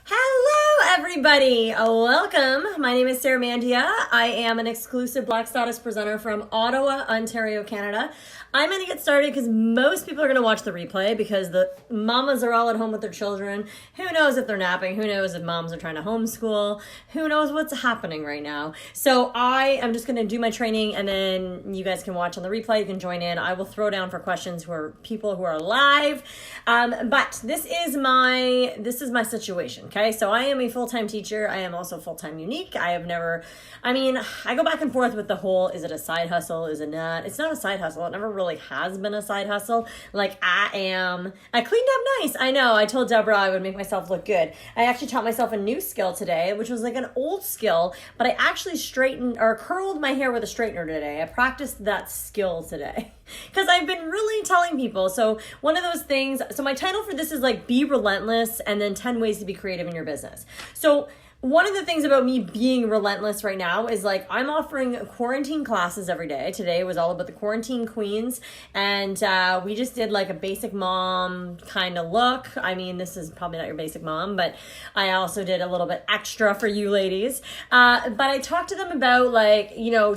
Hello, everybody. Welcome. My name is Sarah Mandia. I am an exclusive Black Status presenter from Ottawa, Ontario, Canada. I'm going to get started because most people are going to watch the replay because the mamas are all at home with their children. Who knows if they're napping? Who knows if moms are trying to homeschool? Who knows what's happening right now? So I am just going to do my training and then you guys can watch on the replay. You can join in. I will throw down for questions for people who are live. But this is my situation. Okay. So I am a full-time teacher. I am also full-time unique. I go back and forth with the whole, is it a side hustle? Is it not? It's not a side hustle. It never really has been a side hustle. I cleaned up nice. I know. I told Deborah I would make myself look good. I actually taught myself a new skill today, which was like an old skill, but I actually straightened or curled my hair with a straightener today. I practiced that skill today because I've been really telling people. So one of those things, so my title for this is like be relentless and then 10 ways to be creative in your business. So one of the things about me being relentless right now is like I'm offering quarantine classes every day. Today was all about the quarantine queens, and we just did like a basic mom kind of look. I mean, this is probably not your basic mom, but I also did a little bit extra for you ladies. But I talked to them about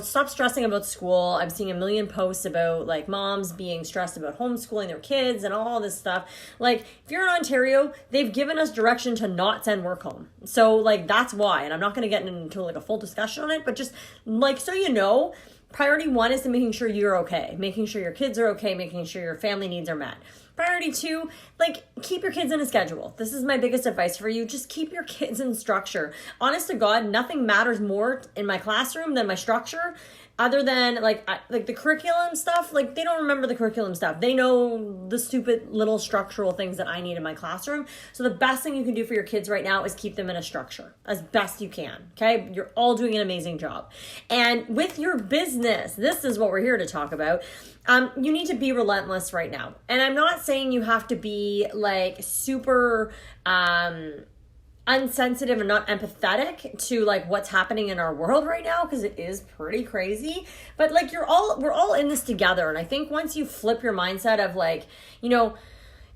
stop stressing about school. I'm seeing a million posts about like moms being stressed about homeschooling their kids and all this stuff. Like if you're in Ontario, they've given us direction to not send work home. So like that's why, and I'm not going to get into like a full discussion on it, but just like, so you know, priority one is to making sure you're okay, making sure your kids are okay, making sure your family needs are met. Priority two, like keep your kids in a schedule. This is my biggest advice for you. Just keep your kids in structure. Honest to God, nothing matters more in my classroom than my structure. Other than like the curriculum stuff, like they don't remember the curriculum stuff. They know the stupid little structural things that I need in my classroom. So the best thing you can do for your kids right now is keep them in a structure as best you can. Okay. You're all doing an amazing job. And with your business, this is what we're here to talk about. You need to be relentless right now. And I'm not saying you have to be like super, unsensitive and not empathetic to like what's happening in our world right now, because it is pretty crazy, but like we're all in this together. And I think once you flip your mindset of like,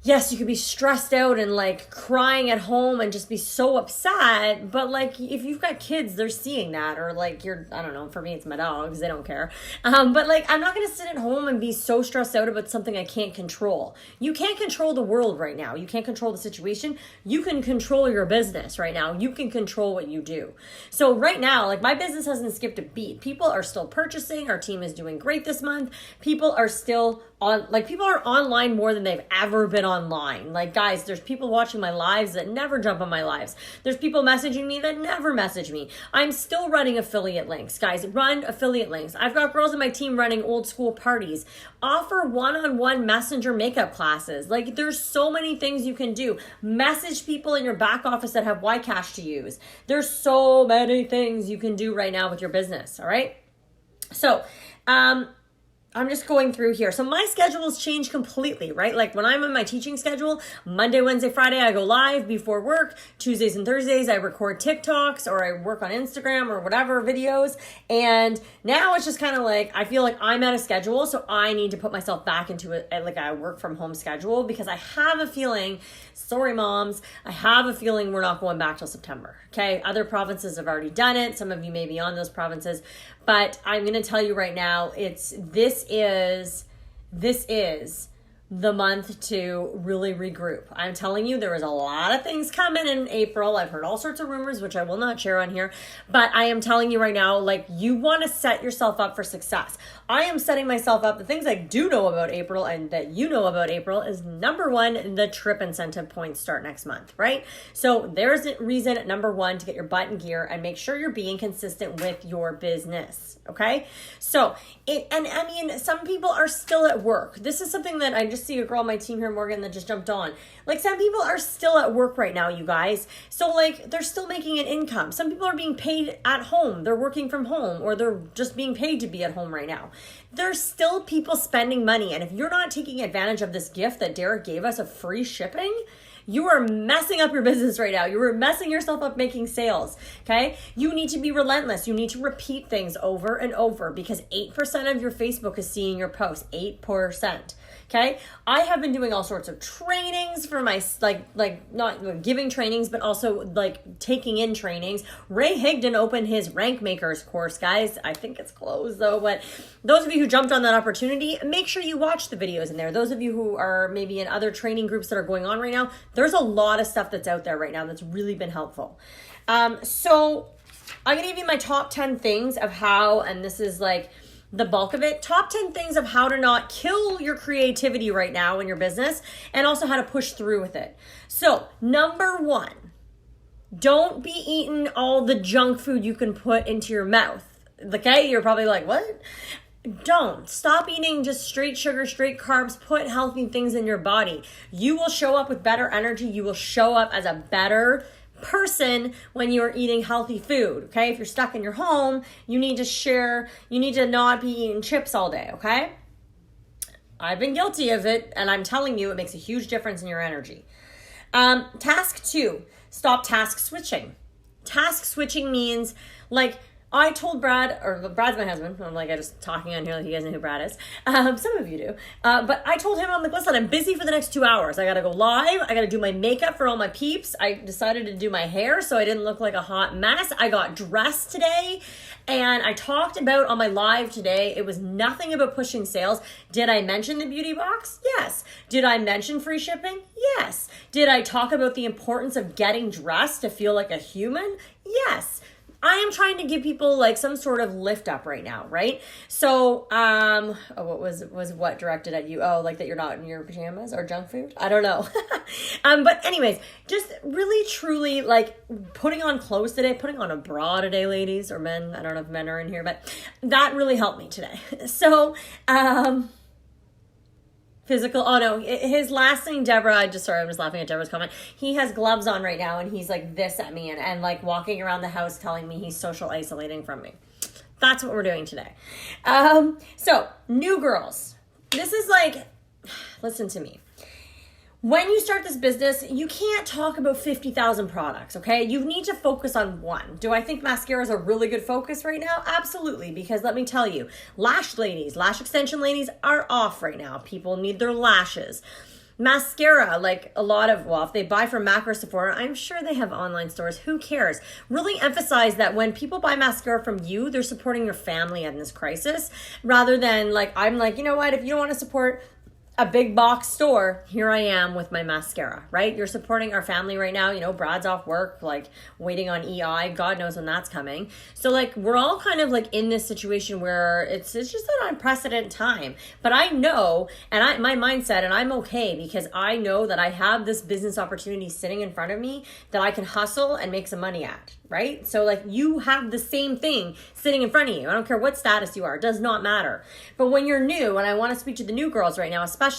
yes, you could be stressed out and like crying at home and just be so upset. But like, if you've got kids, they're seeing that, or like I don't know, for me, it's my dogs. They don't care. But like, I'm not going to sit at home and be so stressed out about something I can't control. You can't control the world right now. You can't control the situation. You can control your business right now. You can control what you do. So right now, like my business hasn't skipped a beat. People are still purchasing. Our team is doing great this month. People are still people are online more than they've ever been online. Like guys, there's people watching my lives that never jump on my lives. There's people messaging me that never message me. I'm still running affiliate links. Guys, run affiliate links. I've got girls in my team running old school parties. Offer one-on-one messenger makeup classes. Like there's so many things you can do. Message people in your back office that have YCash to use. There's so many things you can do right now with your business. All right. So, I'm just going through here. So my schedule has changed completely, right? Like when I'm on my teaching schedule, Monday, Wednesday, Friday, I go live before work. Tuesdays and Thursdays, I record TikToks or I work on Instagram or whatever videos. And now it's just kind of like, I feel like I'm at a schedule. So I need to put myself back into a work from home schedule, because I have a feeling, sorry moms, I have a feeling we're not going back till September. Okay. Other provinces have already done it. Some of you may be on those provinces, but I'm going to tell you right now, this is the month to really regroup. I'm telling you, there is a lot of things coming in April. I've heard all sorts of rumors, which I will not share on here, but I am telling you right now, like you want to set yourself up for success. I am setting myself up. The things I do know about April and that you know about April is number one, the trip incentive points start next month, right? So there's a reason, number one, to get your butt in gear and make sure you're being consistent with your business. Okay. So some people are still at work. This is something that I just see a girl on my team here, Morgan, that just jumped on. Like some people are still at work right now, you guys. So like they're still making an income. Some people are being paid at home. They're working from home, or they're just being paid to be at home right now. There's still people spending money. And if you're not taking advantage of this gift that Derek gave us of free shipping, you are messing up your business right now. You are messing yourself up making sales, okay? You need to be relentless. You need to repeat things over and over, because 8% of your Facebook is seeing your post, 8%. Okay. I have been doing all sorts of trainings for my, like not giving trainings, but also like taking in trainings. Ray Higdon opened his Rank Makers course, guys. I think it's closed though, but those of you who jumped on that opportunity, make sure you watch the videos in there. Those of you who are maybe in other training groups that are going on right now, there's a lot of stuff that's out there right now that's really been helpful. So I'm going to give you my top 10 things of how, and this is like the bulk of it, top 10 things of how to not kill your creativity right now in your business, and also how to push through with it. So number 1, don't be eating all the junk food you can put into your mouth. Okay, you're probably like, what? Don't. Stop eating just straight sugar, straight carbs. Put healthy things in your body. You will show up with better energy. You will show up as a better person when you're eating healthy food. Okay, if you're stuck in your home, you need to not be eating chips all day. Okay, I've been guilty of it, and I'm telling you, it makes a huge difference in your energy. Task 2, stop task switching. Task switching means, like, I told Brad, or Brad's my husband. I'm like, I just talking on here like you guys know who Brad is. Some of you do. But I told him, I'm like, listen, I'm busy for the next 2 hours. I got to go live. I got to do my makeup for all my peeps. I decided to do my hair so I didn't look like a hot mess. I got dressed today, and I talked about on my live today, it was nothing about pushing sales. Did I mention the beauty box? Yes. Did I mention free shipping? Yes. Did I talk about the importance of getting dressed to feel like a human? Yes. I am trying to give people like some sort of lift up right now, right? So, what was what directed at you? Oh, like that you're not in your pajamas or junk food? I don't know. But anyways, just really truly like putting on clothes today, putting on a bra today, ladies or men. I don't know if men are in here, but that really helped me today. So, physical. Oh no, his last name, Deborah. I'm just laughing at Deborah's comment. He has gloves on right now, and he's like this at me and like walking around the house telling me he's social isolating from me. That's what we're doing today. So new girls, this is like, listen to me. When you start this business, you can't talk about 50,000 products, okay? You need to focus on one. Do I think mascara is a really good focus right now? Absolutely, because let me tell you, lash extension ladies are off right now. People need their lashes. Mascara, like a lot of, well, if they buy from Mac or Sephora, I'm sure they have online stores. Who cares? Really emphasize that when people buy mascara from you, they're supporting your family in this crisis, rather than like, I'm like, you know what, if you don't want to support a big box store, here I am with my mascara, right? You're supporting our family right now. You know, Brad's off work, like waiting on EI. God knows when that's coming. So like, we're all kind of like in this situation where it's just an unprecedented time. But I know, and my mindset, and I'm okay because I know that I have this business opportunity sitting in front of me that I can hustle and make some money at, right? So like, you have the same thing sitting in front of you. I don't care what status you are. It does not matter. But when you're new, and I want to speak to the new girls right now, especially,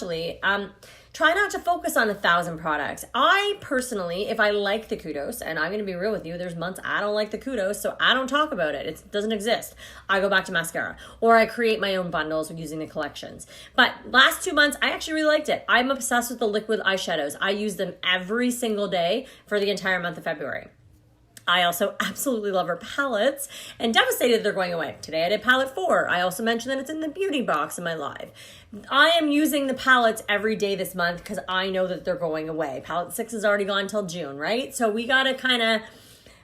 try not to focus on 1,000 products. I personally, if I like the kudos, and I'm going to be real with you, there's months I don't like the kudos, so I don't talk about it. It doesn't exist. I go back to mascara, or I create my own bundles using the collections. But last 2 months, I actually really liked it. I'm obsessed with the liquid eyeshadows. I use them every single day for the entire month of February. I also absolutely love our palettes, and devastated they're going away. Today I did palette 4. I also mentioned that it's in the beauty box in my live. I am using the palettes every day this month because I know that they're going away. Palette 6 is already gone till June, right? So we gotta kind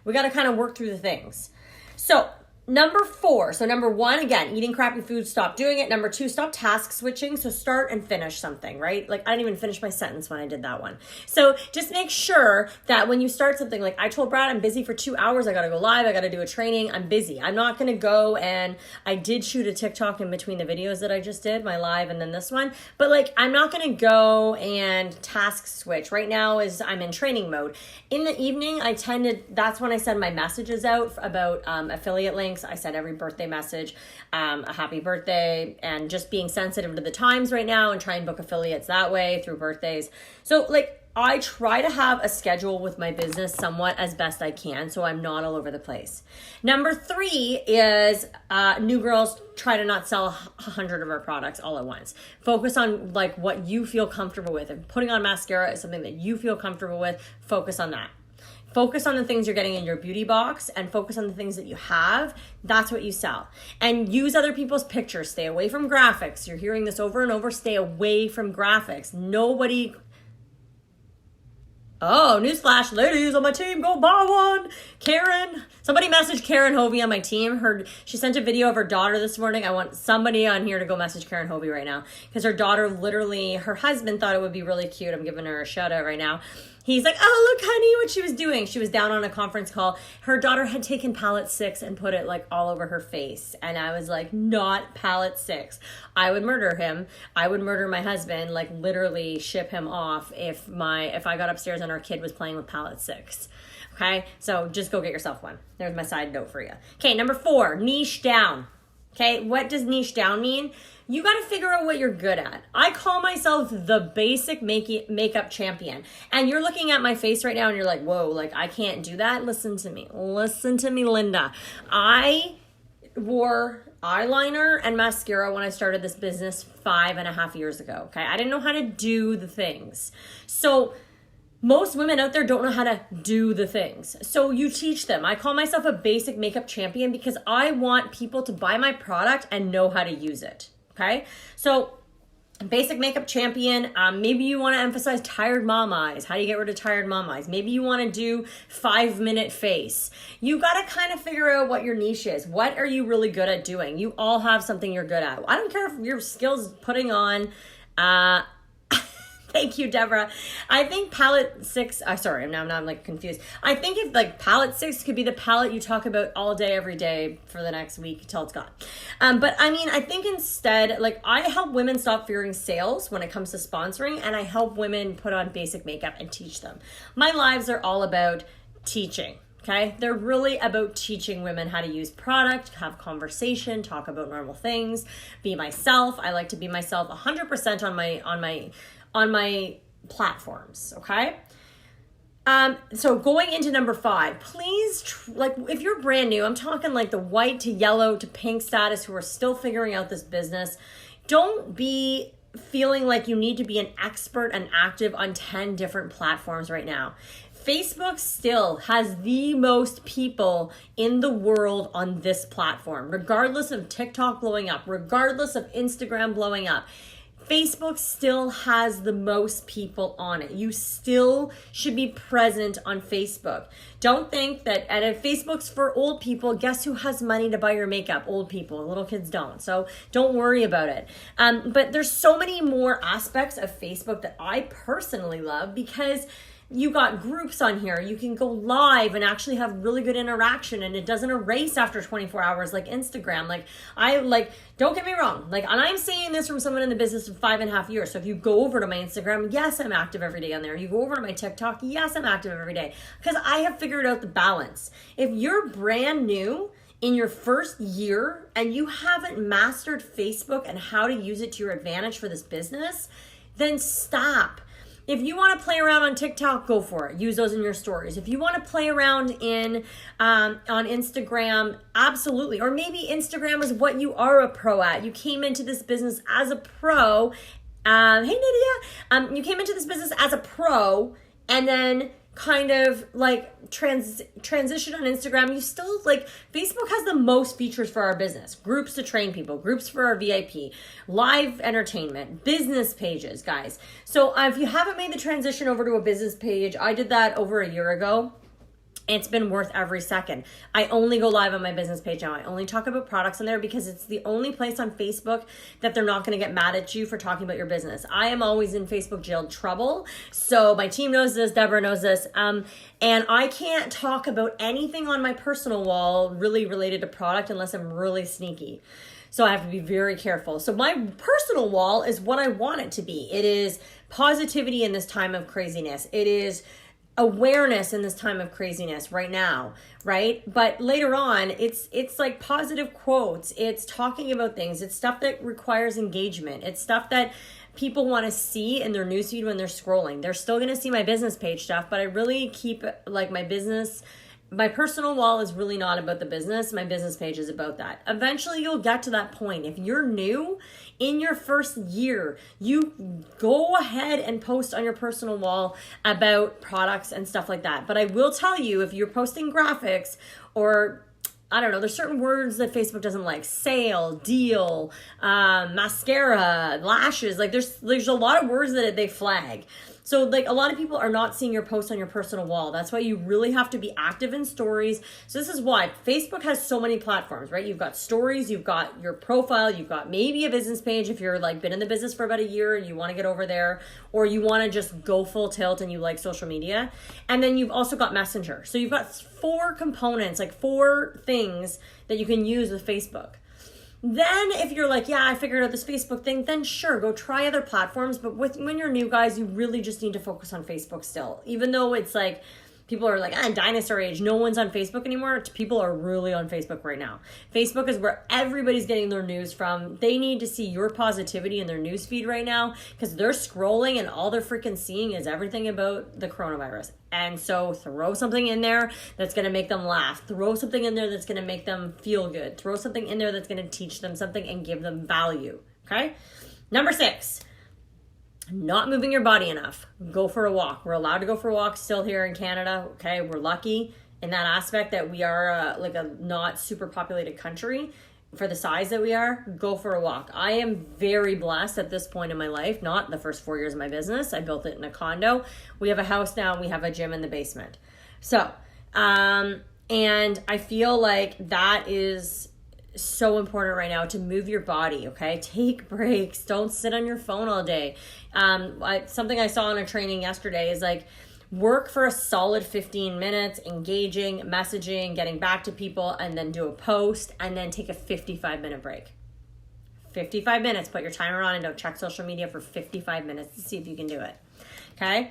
of work through the things. So number 4. So number 1, again, eating crappy food, stop doing it. Number 2, stop task switching. So start and finish something, right? Like I didn't even finish my sentence when I did that one. So just make sure that when you start something, like I told Brad, I'm busy for 2 hours. I got to go live. I got to do a training. I'm busy. I'm not going to go, and I did shoot a TikTok in between the videos that I just did, my live and then this one. But like, I'm not going to go and task switch. Right now I'm in training mode. In the evening, that's when I send my messages out about affiliate links. I send every birthday message, a happy birthday, and just being sensitive to the times right now and try and book affiliates that way through birthdays. So like, I try to have a schedule with my business somewhat as best I can, so I'm not all over the place. Number 3 is new girls, try to not sell 100 of our products all at once. Focus on like what you feel comfortable with. If putting on mascara is something that you feel comfortable with, focus on that. Focus on the things you're getting in your beauty box and focus on the things that you have. That's what you sell. And use other people's pictures. Stay away from graphics. You're hearing this over and over. Stay away from graphics. Nobody... Oh, newsflash, ladies on my team, go buy one. Karen, somebody messaged Karen Hovey on my team. She sent a video of her daughter this morning. I want somebody on here to go message Karen Hovey right now because her daughter literally, her husband thought it would be really cute. I'm giving her a shout out right now. He's like, oh, look, honey, what she was doing. She was down on a conference call. Her daughter had taken palette 6 and put it like all over her face. And I was like, not palette 6. I would murder him. I would murder my husband, like literally ship him off if I got upstairs and our kid was playing with palette 6. Okay, so just go get yourself one. There's my side note for you. Okay, number 4, niche down. Okay, what does niche down mean? You got to figure out what you're good at. I call myself the basic makeup champion. And you're looking at my face right now and you're like, whoa, like I can't do that. Listen to me, Linda. I wore eyeliner and mascara when I started this business 5.5 years ago. Okay, I didn't know how to do the things. So most women out there don't know how to do the things. So you teach them. I call myself a basic makeup champion because I want people to buy my product and know how to use it. Okay, so basic makeup champion. Maybe you want to emphasize tired mom eyes. How do you get rid of tired mom eyes? Maybe you want to do 5-minute face. You got to kind of figure out what your niche is. What are you really good at doing? You all have something you're good at. I don't care if your skills putting on thank you, Deborah. I think palette 6, sorry, now I'm like confused. I think if like palette 6 could be the palette you talk about all day, every day for the next week till it's gone. But I mean, I think instead, like I help women stop fearing sales when it comes to sponsoring, and I help women put on basic makeup and teach them. My lives are all about teaching. Okay, they're really about teaching women how to use product, have conversation, talk about normal things, be myself. I like to be myself 100% on my platforms, okay? So going into number 5, please, like if you're brand new, I'm talking like the white to yellow to pink status who are still figuring out this business, don't be feeling like you need to be an expert and active on 10 different platforms right now. Facebook still has the most people in the world on this platform, regardless of TikTok blowing up, regardless of Instagram blowing up. Facebook still has the most people on it. You still should be present on Facebook. Don't think that, and if Facebook's for old people, guess who has money to buy your makeup? Old people. Little kids don't. So don't worry about it. But there's so many more aspects of Facebook that I personally love because you got groups on here. You can go live and actually have really good interaction, and it doesn't erase after 24 hours like Instagram. Don't get me wrong. And I'm saying this from someone in the business of 5.5 years. So if you go over to my Instagram, yes, I'm active every day on there. You go over to my TikTok, yes, I'm active every day because I have figured out the balance. If you're brand new in your first year and you haven't mastered Facebook and how to use it to your advantage for this business, then stop. If you want to play around on TikTok, go for it. Use those in your stories. If you want to play around on Instagram, absolutely. Or maybe Instagram is what you are a pro at. You came into this business as a pro. Hey, Nydia. You came into this business as a pro and then kind of like transition on Instagram. You still Facebook has the most features for our business. Groups to train people, groups for our VIP, live entertainment, business pages, guys. So if you haven't made the transition over to a business page, I did that over a year ago. It's been worth every second. I only go live on my business page now. I only talk about products on there because it's the only place on Facebook that they're not going to get mad at you for talking about your business. I am always in Facebook jail trouble. So my team knows this, Deborah knows this. And I can't talk about anything on my personal wall really related to product unless I'm really sneaky. So I have to be very careful. So my personal wall is what I want it to be. It is positivity in this time of craziness. It is awareness in this time of craziness right now, right? But later on, it's like positive quotes. It's talking about things. It's stuff that requires engagement. It's stuff that people want to see in their newsfeed when they're scrolling. They're still going to see my business page stuff, but I really keep my business my personal wall is really not about the business. My business page is about that. Eventually, you'll get to that point. If you're new in your first year, you go ahead and post on your personal wall about products and stuff like that. But I will tell you, if you're posting graphics or I don't know, there's certain words that Facebook doesn't like. Sale, deal, mascara, lashes. Like there's a lot of words that they flag. So like a lot of people are not seeing your post on your personal wall. That's why you really have to be active in stories. So this is why Facebook has so many platforms, right? You've got stories, you've got your profile, you've got maybe a business page if you're like been in the business for about a year and you want to get over there, or you want to just go full tilt and you like social media. And then you've also got Messenger. So you've got 4 components, like 4 things that you can use with Facebook. Then if you're like, yeah, I figured out this Facebook thing, then sure, go try other platforms. But when you're new, guys, you really just need to focus on Facebook still. Even though it's like, people are like, dinosaur age, no one's on Facebook anymore. People are really on Facebook right now. Facebook is where everybody's getting their news from. They need to see your positivity in their news feed right now because they're scrolling and all they're freaking seeing is everything about the coronavirus. And so throw something in there that's going to make them laugh. Throw something in there that's going to make them feel good. Throw something in there that's going to teach them something and give them value. Okay? Number 6. Not moving your body enough. Go for a walk. We're allowed to go for walks still here in Canada. Okay, we're lucky in that aspect that we are like a not super populated country for the size that we are. Go for a walk. I am very blessed at this point in my life. Not the first 4 years of my business. I built it in a condo. We have a house now. And we have a gym in the basement. So, and I feel like that is so important right now to move your body. Okay, take breaks. Don't sit on your phone all day. Something I saw in a training yesterday is like work for a solid 15 minutes, engaging, messaging, getting back to people, and then do a post, and then take a 55-minute break. 55 minutes. Put your timer on and don't check social media for 55 minutes to see if you can do it. Okay.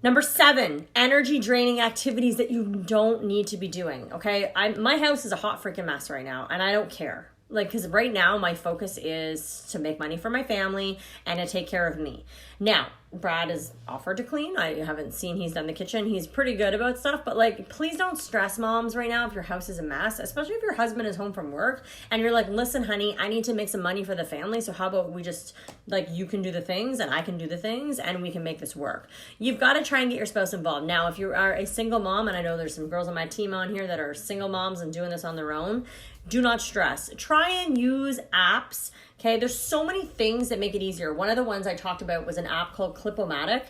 Number 7, energy draining activities that you don't need to be doing. Okay. My house is a hot freaking mess right now and I don't care. Like, because right now my focus is to make money for my family and to take care of me. Now, Brad is offered to clean. I haven't seen he's done the kitchen. He's pretty good about stuff, but like, please don't stress moms right now if your house is a mess, especially if your husband is home from work and you're like, listen, honey, I need to make some money for the family. So how about we just like, you can do the things and I can do the things and we can make this work. You've got to try and get your spouse involved. Now, if you are a single mom, and I know there's some girls on my team on here that are single moms and doing this on their own, do not stress. Try and use apps. Okay, there's so many things that make it easier. One of the ones I talked about was an app called Clip-O-Matic.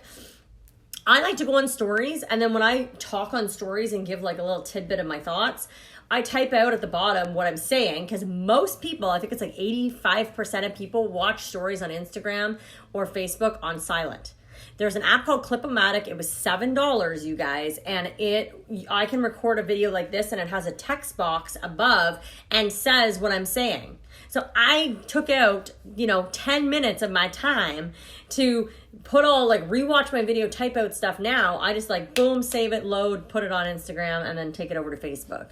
I like to go on stories, and then when I talk on stories and give like a little tidbit of my thoughts, I type out at the bottom what I'm saying, because most people, I think it's like 85% of people watch stories on Instagram or Facebook on silent. There's an app called Clip-O-Matic. It was $7, you guys, and I can record a video like this, and it has a text box above and says what I'm saying. So I took out, 10 minutes of my time to rewatch my video, type out stuff. Now I just like, boom, save it, load, put it on Instagram, and then take it over to Facebook.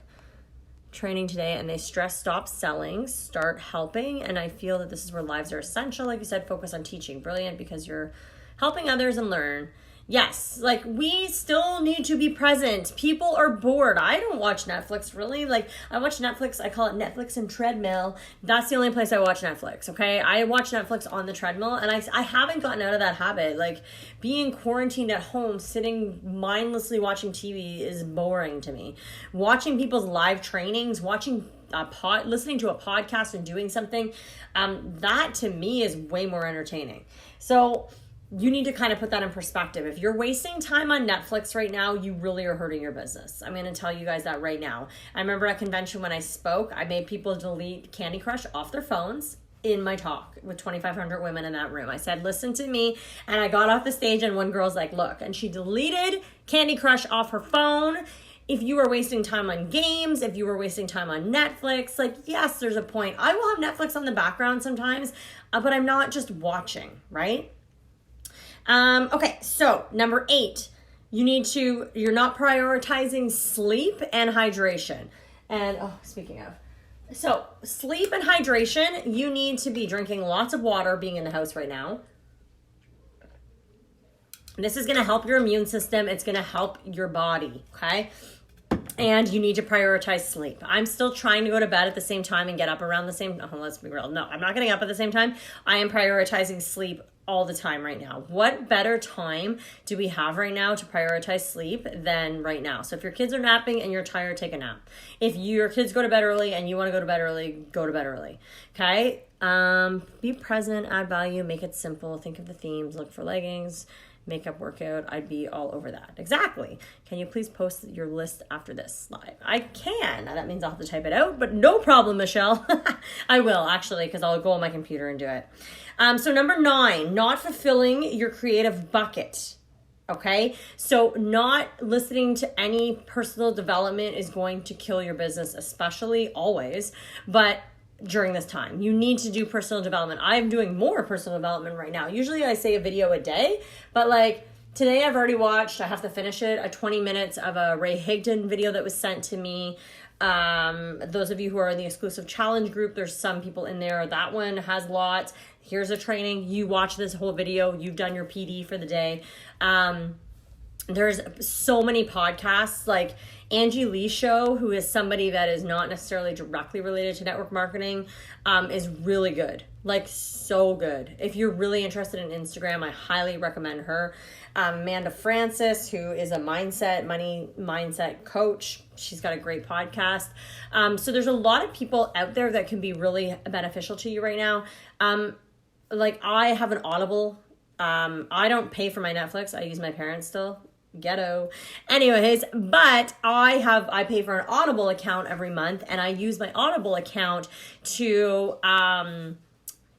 Training today, and they stress stop selling, start helping, and I feel that this is where lives are essential. Like you said, focus on teaching. Brilliant, because you're helping others and learn. Yes, like we still need to be present. People are bored. I don't watch Netflix really. Like I watch Netflix, I call it Netflix and treadmill. That's the only place I watch Netflix, okay? I watch Netflix on the treadmill and I haven't gotten out of that habit. Like being quarantined at home, sitting mindlessly watching TV is boring to me. Watching people's live trainings, listening to a podcast and doing something, that to me is way more entertaining. So you need to kind of put that in perspective. If you're wasting time on Netflix right now, you really are hurting your business. I'm going to tell you guys that right now. I remember at convention when I spoke, I made people delete Candy Crush off their phones in my talk with 2,500 women in that room. I said, listen to me. And I got off the stage and one girl's like, look, and she deleted Candy Crush off her phone. If you are wasting time on games, if you were wasting time on Netflix, like, yes, there's a point. I will have Netflix on the background sometimes, but I'm not just watching, right? Okay, so number 8, you're not prioritizing sleep and hydration. And, speaking of, so sleep and hydration, you need to be drinking lots of water being in the house right now. This is going to help your immune system. It's going to help your body, okay? And you need to prioritize sleep. I'm still trying to go to bed at the same time and get up around the same. Oh, let's be real. No, I'm not getting up at the same time. I am prioritizing sleep all the time right now. What better time do we have right now to prioritize sleep than right now? So if your kids are napping and you're tired, take a nap. If your kids go to bed early and you want to go to bed early, go to bed early. Okay? Be present, add value, make it simple. Think of the themes, look for leggings, makeup, workout. I'd be all over that. Exactly. Can you please post your list after this live? I can. That means I'll have to type it out, but no problem, Michelle. I will actually, because I'll go on my computer and do it. So number 9, not fulfilling your creative bucket. Okay. So not listening to any personal development is going to kill your business, especially always, but during this time, you need to do personal development. I'm doing more personal development right now. Usually I say a video a day, but like today I've already watched, I have to finish it, a 20 minutes of a Ray Higdon video that was sent to me. Those of you who are in the exclusive challenge group, there's some people in there. That one has lots. Here's a training. You watch this whole video. You've done your PD for the day. There's so many podcasts like Angie Lee's show, who is somebody that is not necessarily directly related to network marketing, is really good. Like so good. If you're really interested in Instagram, I highly recommend her. Amanda Francis, who is a money mindset coach. She's got a great podcast. So there's a lot of people out there that can be really beneficial to you right now. Like I have an Audible. I don't pay for my Netflix. I use my parents still. Ghetto. Anyways, but I pay for an Audible account every month, and I use my Audible account to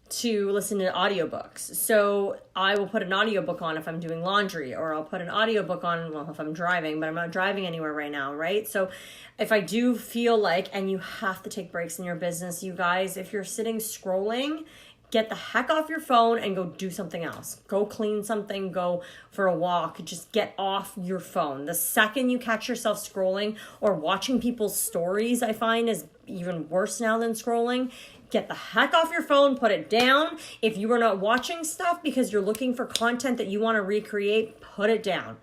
listen to audiobooks. So I will put an audiobook on if I'm doing laundry, or I'll put an audiobook on, well, if I'm driving, but I'm not driving anywhere right now, right? So if I do feel like, and you have to take breaks in your business, you guys, if you're sitting scrolling, get the heck off your phone and go do something else. Go clean something, go for a walk, just get off your phone. The second you catch yourself scrolling or watching people's stories, I find is even worse now than scrolling. Get the heck off your phone, put it down. If you are not watching stuff because you're looking for content that you want to recreate, put it down.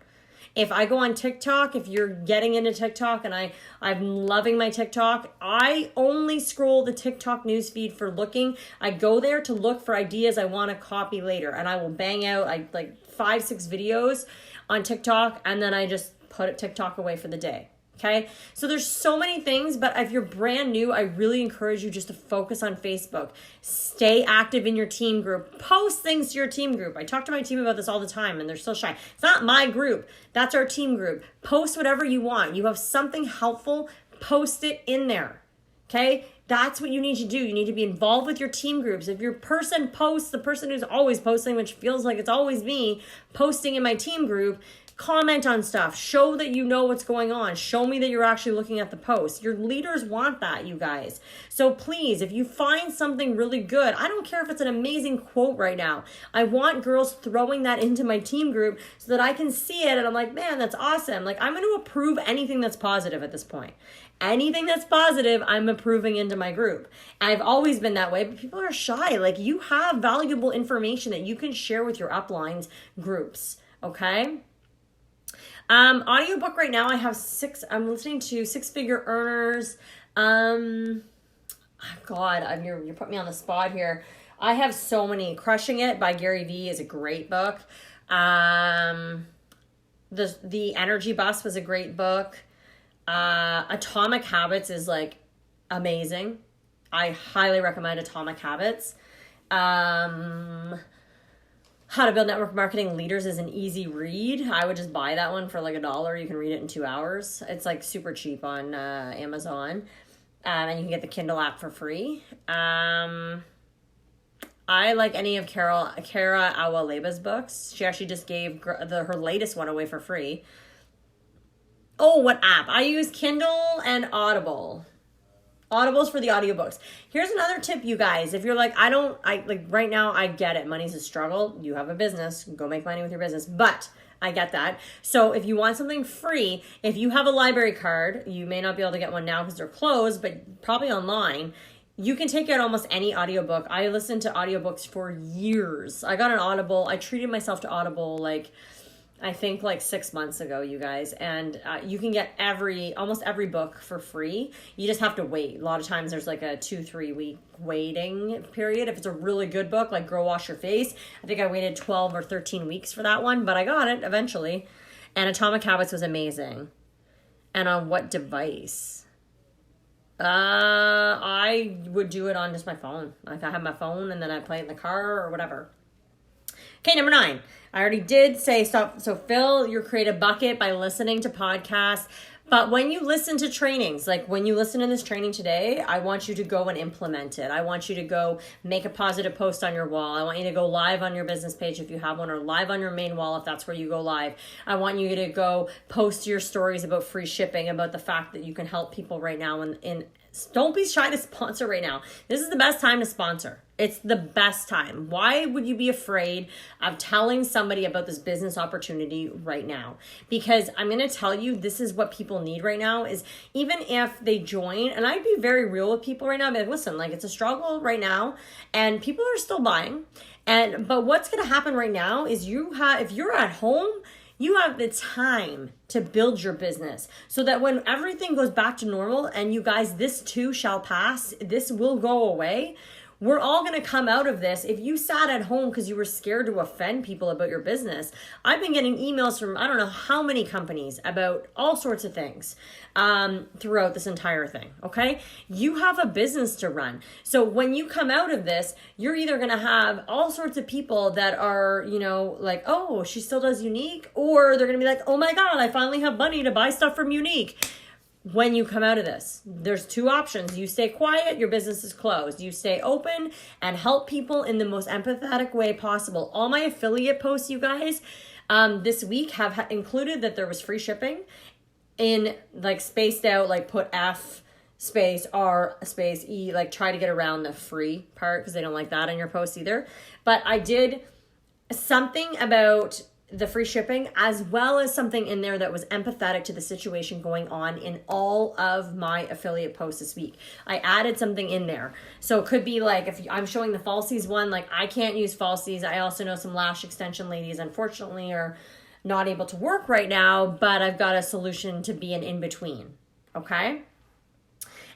If I go on TikTok, if you're getting into TikTok, and I'm loving my TikTok, I only scroll the TikTok newsfeed for looking. I go there to look for ideas I want to copy later, and I will bang out like 5-6 videos on TikTok, and then I just put TikTok away for the day. Okay, so there's so many things, but if you're brand new, I really encourage you just to focus on Facebook. Stay active in your team group. Post things to your team group. I talk to my team about this all the time, and they're so shy. It's not my group. That's our team group. Post whatever you want. You have something helpful, post it in there. Okay, that's what you need to do. You need to be involved with your team groups. If your person posts, the person who's always posting, which feels like it's always me, posting in my team group, comment on stuff. Show that you know what's going on. Show me that you're actually looking at the post. Your leaders want that, you guys. So please, if you find something really good, I don't care if it's an amazing quote right now. I want girls throwing that into my team group so that I can see it and I'm like, man, that's awesome. Like, I'm going to approve anything that's positive at this point. Anything that's positive, I'm approving into my group. I've always been that way, but people are shy. Like, you have valuable information that you can share with your uplines groups, okay? Audiobook right now, I have 6. I'm listening to Six Figure Earners. God, you're putting me on the spot here. I have so many. Crushing It by Gary Vee is a great book. The Energy Bus was a great book. Atomic Habits is like amazing. I highly recommend Atomic Habits. How to Build Network Marketing Leaders is an easy read. I would just buy that one for like $1. You can read it in 2 hours. It's like super cheap on Amazon. And you can get the Kindle app for free. I like any of Kara Awaleba's books. She actually just gave her latest one away for free. Oh, what app? I use Kindle and Audible. Audible's for the audiobooks. Here's another tip, you guys. If you're like, right now, I get it. Money's a struggle. You have a business. Go make money with your business. But I get that. So if you want something free, if you have a library card, you may not be able to get one now because they're closed, but probably online, you can take out almost any audiobook. I listened to audiobooks for years. I got an Audible. I treated myself to Audible like I think like 6 months ago, you guys, and you can get almost every book for free. You just have to wait. A lot of times there's like a 2-3 week waiting period. If it's a really good book, like Girl Wash Your Face, I think I waited 12 or 13 weeks for that one, but I got it eventually. And Atomic Habits was amazing. And on what device? I would do it on just my phone. Like I have my phone and then I play it in the car or whatever. Okay, number 9. I already did say stop. So fill your creative bucket by listening to podcasts. But when you listen to trainings, like when you listen to this training today, I want you to go and implement it. I want you to go make a positive post on your wall. I want you to go live on your business page if you have one, or live on your main wall if that's where you go live. I want you to go post your stories about free shipping, about the fact that you can help people right now. And don't be shy to sponsor right now. This is the best time to sponsor. It's the best time. Why would you be afraid of telling somebody about this business opportunity right now? Because I'm going to tell you, this is what people need right now, is even if they join, and I'd be very real with people right now, I'd be like, listen, like it's a struggle right now and people are still buying. But what's going to happen right now is if you're at home, you have the time to build your business so that when everything goes back to normal, and you guys, this too shall pass, this will go away. We're all going to come out of this. If you sat at home because you were scared to offend people about your business, I've been getting emails from I don't know how many companies about all sorts of things throughout this entire thing, okay? You have a business to run. So when you come out of this, you're either going to have all sorts of people that are, like, oh, she still does Unique, or they're going to be like, oh my God, I finally have money to buy stuff from Unique. When you come out of this, there's 2 options. You stay quiet, your business is closed. You stay open and help people in the most empathetic way possible. All my affiliate posts, you guys, this week have included that there was free shipping in like spaced out, like put F space R space E, like try to get around the free part because they don't like that in your posts either. But I did something about the free shipping, as well as something in there that was empathetic to the situation going on in all of my affiliate posts this week. I added something in there. So it could be like, if I'm showing the falsies one, like I can't use falsies. I also know some lash extension ladies, unfortunately, are not able to work right now, but I've got a solution to be an in-between. Okay?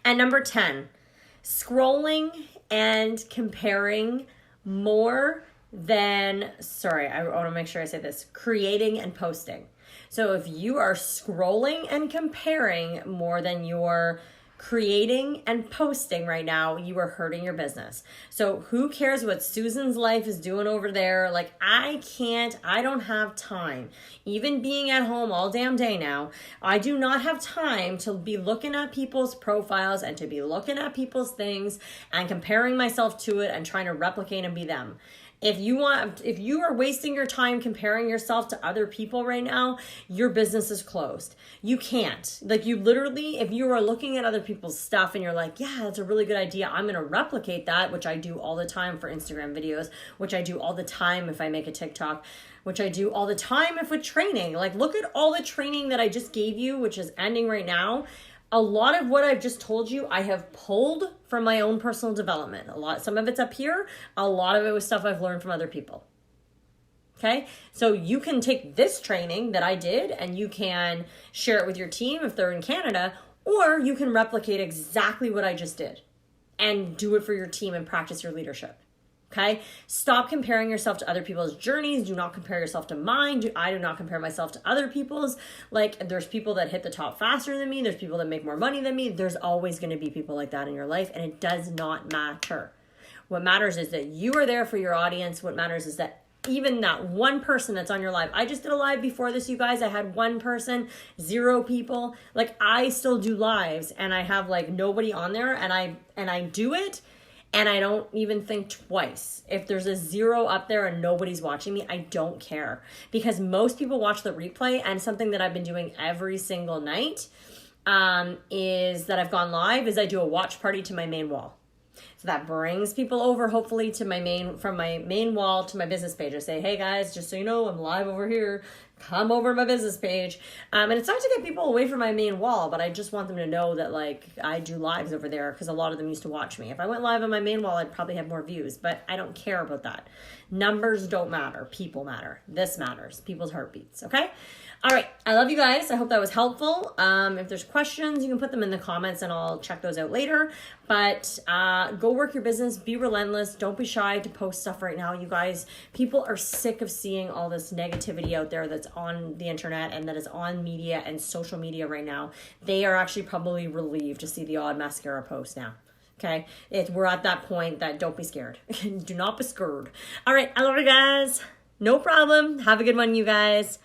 And number 10, scrolling and comparing more than, I want to make sure I say this, creating and posting. So if you are scrolling and comparing more than you're creating and posting right now, you are hurting your business. So who cares what Susan's life is doing over there? Like I don't have time. Even being at home all damn day now, I do not have time to be looking at people's profiles and to be looking at people's things and comparing myself to it and trying to replicate and be them. If you are wasting your time comparing yourself to other people right now, your business is closed. You can't. Like you literally, if you are looking at other people's stuff and you're like, yeah, that's a really good idea, I'm going to replicate that, which I do all the time for Instagram videos, which I do all the time if I make a TikTok, which I do all the time if with training. Like look at all the training that I just gave you, which is ending right now. A lot of what I've just told you, I have pulled from my own personal development. Some of it's up here. A lot of it was stuff I've learned from other people. Okay. So you can take this training that I did and you can share it with your team if they're in Canada, or you can replicate exactly what I just did and do it for your team and practice your leadership. Okay. Stop comparing yourself to other people's journeys. Do not compare yourself to mine. I do not compare myself to other people's. Like there's people that hit the top faster than me. There's people that make more money than me. There's always going to be people like that in your life, and it does not matter. What matters is that you are there for your audience. What matters is that even that one person that's on your live. I just did a live before this, you guys. I had 1 person, 0 people. Like I still do lives and I have like nobody on there, and I do it. And I don't even think twice. If there's a 0 up there and nobody's watching me, I don't care. Because most people watch the replay, and something that I've been doing every single night is that I've gone live, is I do a watch party to my main wall. So that brings people over, hopefully, from my main wall to my business page. I say, hey guys, just so you know, I'm live over here. come over to my business page. And it's not to get people away from my main wall, but I just want them to know that like I do lives over there because a lot of them used to watch me. If I went live on my main wall, I'd probably have more views, but I don't care about that. Numbers don't matter. People matter. This matters. People's heartbeats. Okay. All right. I love you guys. I hope that was helpful. If there's questions, you can put them in the comments and I'll check those out later. But go work your business. Be relentless. Don't be shy to post stuff right now. You guys, people are sick of seeing all this negativity out there that's on the internet and that is on media and social media right now. They are actually probably relieved to see the odd mascara post now. Okay. We're at that point that don't be scared. Do not be scared. All right. I love you guys. No problem. Have a good one, you guys.